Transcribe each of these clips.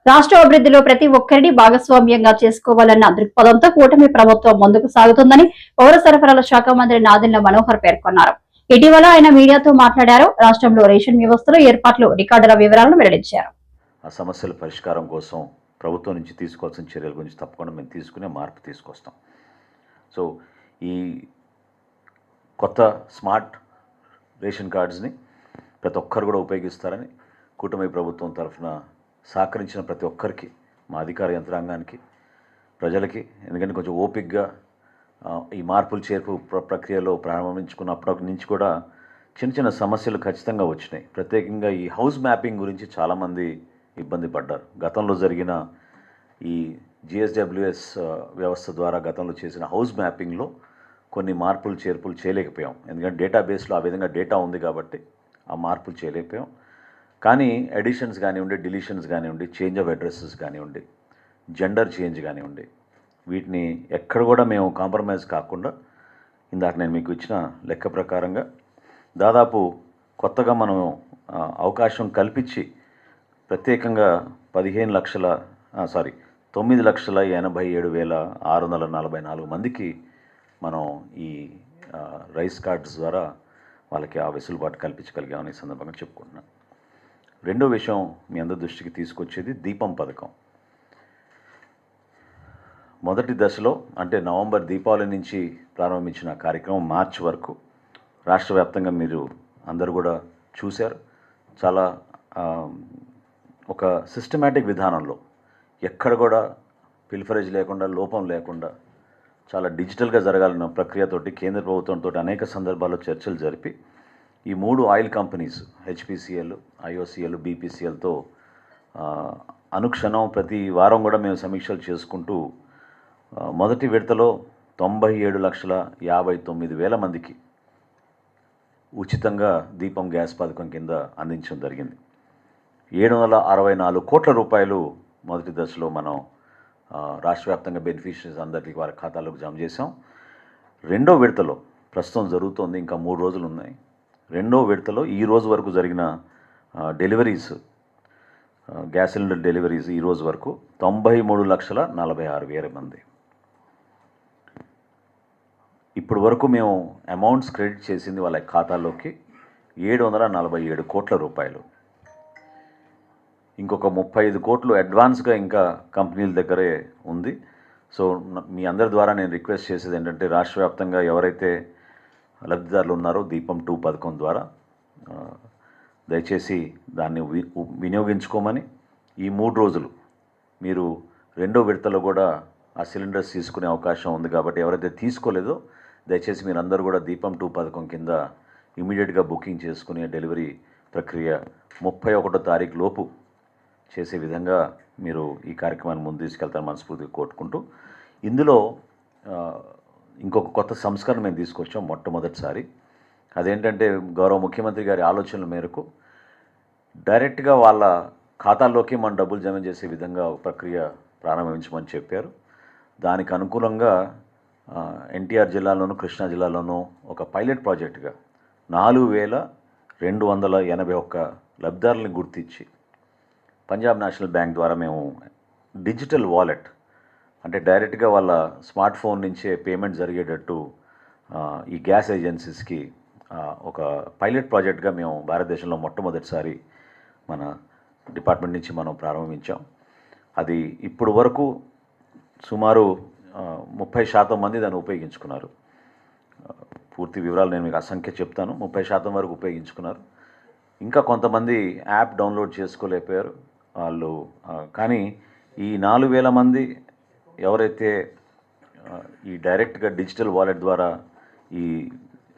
రాష్ట్ర అభివృద్ధిలో ప్రతి ఒక్కరిని భాగస్వామ్యంగా చేసుకోవాలన్న దృక్పథంతో కూటమి ప్రభుత్వం ముందుకు సాగుతుందని పౌర సరఫరాల శాఖ మంత్రి నాదెండ్ల మనోహర్ పేర్కొన్నారు. ఇటీవల ఆయన మీడియాతో మాట్లాడారు. రాష్ట్రంలో రేషన్ వ్యవస్థలో ఏర్పాట్లు, రికార్డుల వివరాలను వెల్లడించారు. ఆ సమస్యల పరిష్కారం కోసం ప్రభుత్వం నుంచి తీసుకోవాల్సిన చర్యల గురించి తప్పకుండా మేము తీసుకునే మార్పు తీసుకొస్తాం. సో ఈ కొత్త స్మార్ట్ రేషన్ కార్డ్స్ని ప్రతి ఒక్కరు కూడా ఉపయోగిస్తారని కూటమి ప్రభుత్వం తరఫున సహకరించిన ప్రతి ఒక్కరికి, మా అధికార యంత్రాంగానికి, ప్రజలకి, ఎందుకంటే కొంచెం ఓపికగా ఈ మార్పులు చేర్పు ప్రక్రియలో ప్రారంభించుకున్నప్పటి నుంచి కూడా చిన్న చిన్న సమస్యలు ఖచ్చితంగా వచ్చినాయి. ప్రత్యేకంగా ఈ హౌస్ మ్యాపింగ్ గురించి చాలామంది ఇబ్బంది పడ్డారు. గతంలో జరిగిన ఈ GSWS వ్యవస్థ ద్వారా గతంలో చేసిన హౌస్ మ్యాపింగ్లో కొన్ని మార్పులు చేర్పులు చేయలేకపోయాం. ఎందుకంటే డేటాబేస్లో ఆ విధంగా డేటా ఉంది కాబట్టి ఆ మార్పులు చేయలేకపోయాం. కానీ ఎడిషన్స్ కానివ్వండి, డిలీషన్స్ కానివ్వండి, చేంజ్ ఆఫ్ అడ్రస్సెస్ కానివ్వండి, జెండర్ చేంజ్ కానివ్వండి, వీటిని ఎక్కడ కూడా మేము కాంప్రమైజ్ కాకుండా ఇందాక నేను మీకు ఇచ్చిన లెక్క ప్రకారంగా దాదాపు కొత్తగా మనం అవకాశం కల్పించి ప్రత్యేకంగా 9,87,644 మందికి మనం ఈ రైస్ కార్డ్స్ ద్వారా వాళ్ళకి ఆ వెసులుబాటు కల్పించగలిగామని ఈ సందర్భంగా చెప్పుకుంటున్నాను. రెండో విషయం మీ అందరి దృష్టికి తీసుకొచ్చేది దీపం పథకం. మొదటి దశలో అంటే నవంబర్ దీపావళి నుంచి ప్రారంభించిన కార్యక్రమం మార్చి వరకు రాష్ట్ర వ్యాప్తంగా మీరు అందరూ కూడా చూశారు. చాలా ఒక సిస్టమేటిక్ విధానంలో ఎక్కడ కూడా పిల్ఫరేజ్ లేకుండా, లోపం లేకుండా చాలా డిజిటల్గా జరగాలన్న ప్రక్రియతోటి కేంద్ర ప్రభుత్వంతో అనేక సందర్భాల్లో చర్చలు జరిపి ఈ 3 ఆయిల్ కంపెనీస్ HPCL, IOCL, BPCLతో అనుక్షణం ప్రతి వారం కూడా మేము సమీక్షలు చేసుకుంటూ మొదటి విడతలో 97,59,000 మందికి ఉచితంగా దీపం గ్యాస్ పథకం కింద అందించడం జరిగింది. 764 కోట్ల రూపాయలు మొదటి దశలో మనం రాష్ట్ర వ్యాప్తంగా బెనిఫిషరీస్ అందరికీ వారి ఖాతాలోకి జమ చేసాం. రెండో విడతలో ప్రస్తుతం జరుగుతోంది, ఇంకా 3 రోజులు ఉన్నాయి. రెండో విడతలో ఈ రోజు వరకు జరిగిన డెలివరీస్, గ్యాస్ సిలిండర్ డెలివరీస్ ఈ రోజు వరకు 93,46,000 మంది. ఇప్పుడు వరకు మేము అమౌంట్స్ క్రెడిట్ చేసింది వాళ్ళ ఖాతాలోకి 747 కోట్ల రూపాయలు. ఇంకొక 35 కోట్లు అడ్వాన్స్గా ఇంకా కంపెనీల దగ్గరే ఉంది. సో మీ అందరి ద్వారా నేను రిక్వెస్ట్ చేసేది ఏంటంటే, రాష్ట్ర వ్యాప్తంగా ఎవరైతే లబ్ధిదారులు ఉన్నారో దీపం 2 పథకం ద్వారా దయచేసి దాన్ని వినియోగించుకోమని, ఈ 3 రోజులు మీరు రెండో విడతలో కూడా ఆ సిలిండర్స్ తీసుకునే అవకాశం ఉంది కాబట్టి ఎవరైతే తీసుకోలేదో దయచేసి మీరు అందరూ కూడా దీపం 2 పథకం కింద ఇమీడియట్గా బుకింగ్ చేసుకునే డెలివరీ ప్రక్రియ 31వ తారీఖు లోపు చేసే విధంగా మీరు ఈ కార్యక్రమాన్ని ముందు తీసుకెళ్తారని మనస్ఫూర్తిగా కోరుకుంటూ, ఇందులో ఇంకొక కొత్త సంస్కరణ మేము తీసుకొచ్చాం మొట్టమొదటిసారి. అదేంటంటే, గౌరవ ముఖ్యమంత్రి గారి ఆలోచనల మేరకు డైరెక్ట్గా వాళ్ళ ఖాతాల్లోకి మన డబ్బులు జమ చేసే విధంగా ఒక ప్రక్రియ ప్రారంభించమని చెప్పారు. దానికి అనుకూలంగా ఎన్టీఆర్ జిల్లాలోను, కృష్ణా జిల్లాలోనూ ఒక పైలట్ ప్రాజెక్టుగా 4,281 లబ్ధిదారులను గుర్తించి పంజాబ్ నేషనల్ బ్యాంక్ ద్వారా మేము డిజిటల్ వాలెట్, అంటే డైరెక్ట్గా వాళ్ళ స్మార్ట్ ఫోన్ నుంచే పేమెంట్ జరిగేటట్టు ఈ గ్యాస్ ఏజెన్సీస్కి ఒక పైలట్ ప్రాజెక్ట్గా మేము భారతదేశంలో మొట్టమొదటిసారి మన డిపార్ట్మెంట్ నుంచి మనం ప్రారంభించాం. అది ఇప్పుడు వరకు సుమారు 30% మంది దాన్ని ఉపయోగించుకున్నారు. పూర్తి వివరాలు నేను మీకు అసంఖ్య చెప్తాను. 30% వరకు ఉపయోగించుకున్నారు. ఇంకా కొంతమంది యాప్ డౌన్లోడ్ చేసుకోలేకపోయారు వాళ్ళు. కానీ ఈ 4,000 మంది ఎవరైతే ఈ డైరెక్ట్గా డిజిటల్ వాలెట్ ద్వారా ఈ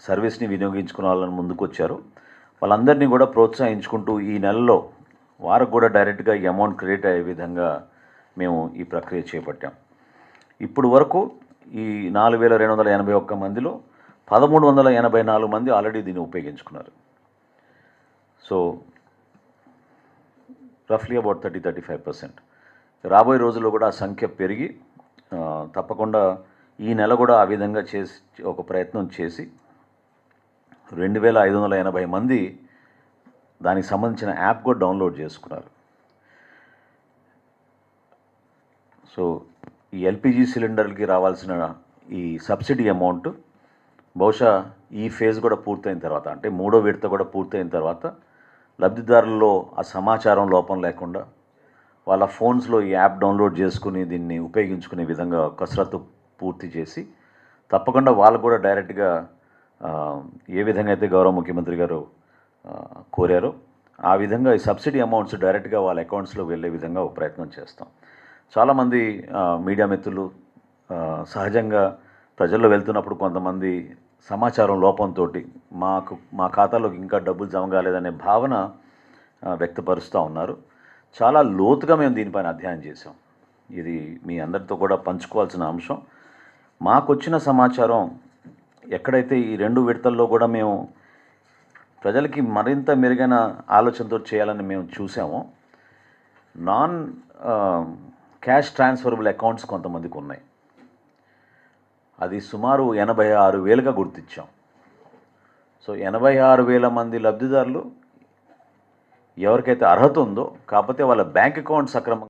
సర్వీస్ని వినియోగించుకునే వాళ్ళని ముందుకు వచ్చారో వాళ్ళందరినీ కూడా ప్రోత్సహించుకుంటూ ఈ నెలలో వారికి కూడా డైరెక్ట్గా ఈ అమౌంట్ క్రెడిట్ అయ్యే విధంగా మేము ఈ ప్రక్రియ చేపట్టాం. ఇప్పుడు వరకు ఈ 4,281 మందిలో 1,384 మంది ఆల్రెడీ దీన్ని ఉపయోగించుకున్నారు. So రఫ్లీ about 30-35%. రాబోయే రోజుల్లో కూడా ఆ సంఖ్య పెరిగి తప్పకుండా ఈ నెల కూడా ఆ విధంగా చేసి ఒక ప్రయత్నం చేసి 2,580 మంది దానికి సంబంధించిన యాప్ కూడా డౌన్లోడ్ చేసుకున్నారు. సో ఈ ఎల్పిజి సిలిండర్కి రావాల్సిన ఈ సబ్సిడీ అమౌంట్ బహుశా ఈ ఫేజ్ కూడా పూర్తయిన తర్వాత, అంటే 3వ విడత కూడా పూర్తయిన తర్వాత లబ్ధిదారుల్లో ఆ సమాచారం లోపం లేకుండా వాళ్ళ ఫోన్స్లో ఈ యాప్ డౌన్లోడ్ చేసుకుని దీన్ని ఉపయోగించుకునే విధంగా కసరత్తు పూర్తి చేసి తప్పకుండా వాళ్ళు కూడా డైరెక్ట్గా ఏ విధంగా అయితే గౌరవ ముఖ్యమంత్రి గారు కోరారో ఆ విధంగా ఈ సబ్సిడీ అమౌంట్స్ డైరెక్ట్గా వాళ్ళ అకౌంట్స్లో వెళ్ళే విధంగా ఒక ప్రయత్నం చేస్తాం. చాలామంది మీడియా మిత్రులు సహజంగా ప్రజల్లో వెళ్తున్నప్పుడు కొంతమంది సమాచారం లోపంతో మా ఖాతాలోకి ఇంకా డబ్బులు జమ కాలేదనే భావన వ్యక్తపరుస్తూ ఉన్నారు. చాలా లోతుగా మేము దీనిపైన అధ్యయనం చేసాం. ఇది మీ అందరితో కూడా పంచుకోవాల్సిన అంశం. మాకు వచ్చిన సమాచారం ఎక్కడైతే ఈ 2 విడతల్లో కూడా మేము ప్రజలకి మరింత మెరుగైన ఆలోచనతో చేయాలని మేము చూసామో, నాన్ క్యాష్ ట్రాన్స్ఫరబుల్ అకౌంట్స్ కొంతమందికి ఉన్నాయి. అది సుమారు 86,000గా గుర్తించాం. సో 86,000 మంది లబ్ధిదారులు ఎవరికైతే అర్హత ఉందో, కాకపోతే వాళ్ళ బ్యాంక్ అకౌంట్ సక్రమంగా